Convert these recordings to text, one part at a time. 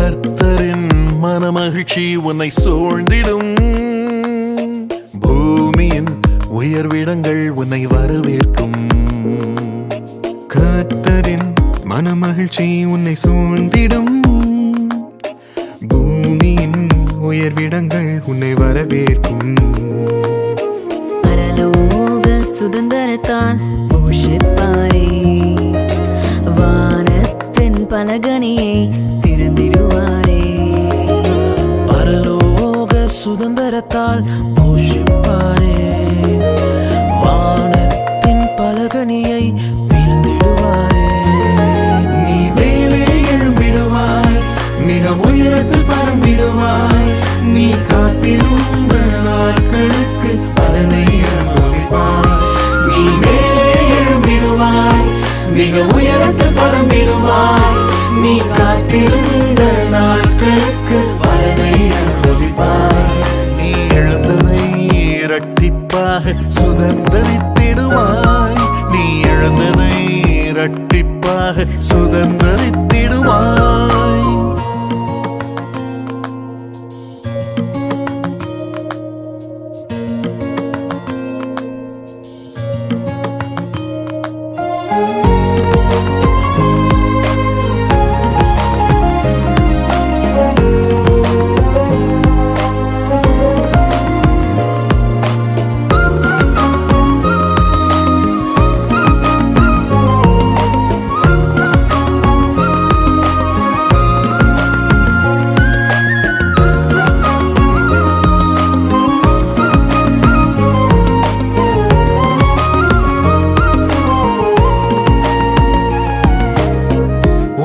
கர்த்தரின் மனமகிழ்ச்சி உன்னை சூழ்ந்திடும். பூமியின் உயர்விடங்கள் உன்னை வரவேற்கும். கர்த்தரின் மனமகிழ்ச்சி உன்னை சூழ்ந்திடும். பூமியின் உயர்விடங்கள் உன்னை வரவேற்கும். பரலோக சுதந்திரத்தால் போஷிப்பாரே, வானத்தின் பலகணியை திறந்திடுவாரே. பரலோக சுதந்திரத்தால் போஷிப்பாரே, வானத்தின் பலகணியை திறந்திடுவாரே. நீ மேலே எழும்பிடுவாய், மிக உயரத்தில் பறந்திடுவாய். நீ காத்திருந்த நாட்களுக்கு பலனை அனுபவிப்பாய். நீ மேலே எழும்பிடுவாய், மிக உயரத்தில் பறந்திடுவாய். நீ காத்திருந்த நாட்களுக்கு பலனை அனுபவிப்பாய். நீ எழுந்ததை இரட்டிப்பாக சுதந்தரித்திடுவாய். நீ எழுந்ததை இரட்டிப்பாக சுதந்தரித்திடுவாய்.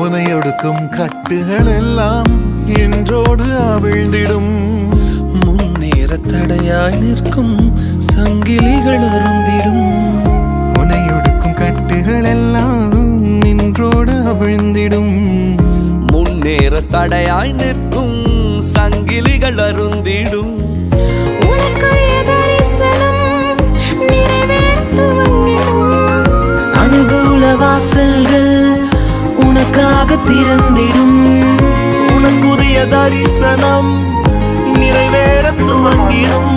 உனையொடுக்கும் கட்டுகள் எல்லாம் இன்றோடு அவிழ்ந்திடும். முன்னேற தடையாய் நிற்கும் சங்கிலிகள் அருந்திடும். உனையொடுக்கும் கட்டுகள் எல்லாம் நின்றோடு அவிழ்ந்திடும். முன்னேற தடையாய் நிற்கும் சங்கிலிகள் அருந்திடும். உனக்குரிய தரிசனம் நிறைவேறத் துவங்கிடும். அனுகூல வாசல்கள் உனக்காக திறந்திடும். உனக்குரிய தரிசனம் நிறைவேற துவங்கிடும்.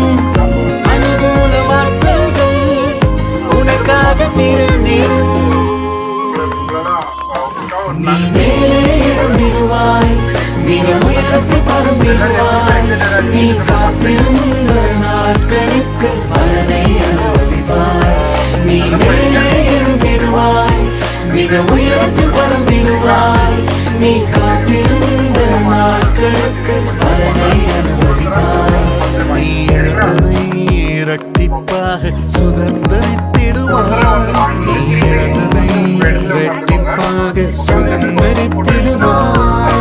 அனுகூல வாசல்கள் உனக்காக திறந்திடும். நீ மேலே எழும்பிடுவாய், மிக உயரத்தில் பறந்திடுவாய். நீ காத்திருந்த நாட்களுக்கு பலனை அனுபவிப்பாய். நீ மேலே எழும்பிடுவாய், மிக உயரத்தில் பறந்திடுவாய். நீ காத்திருந்த நாட்களுக்கு பலனை அனுபவிப்பாய். நீ எழுந்ததை இரட்டிப்பாக சுதந்தரித்திடுவாய். நீ இழந்ததை இரட்டிப்பாக சுதந்தரித்திடுவாய்.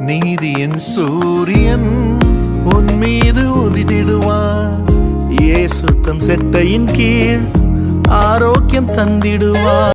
நீதியின் சூரியன் உன் மீது உதித்திடுவார். இயேசு தம் செட்டையின் கீழ் ஆரோக்கியம் தந்திடுவார்.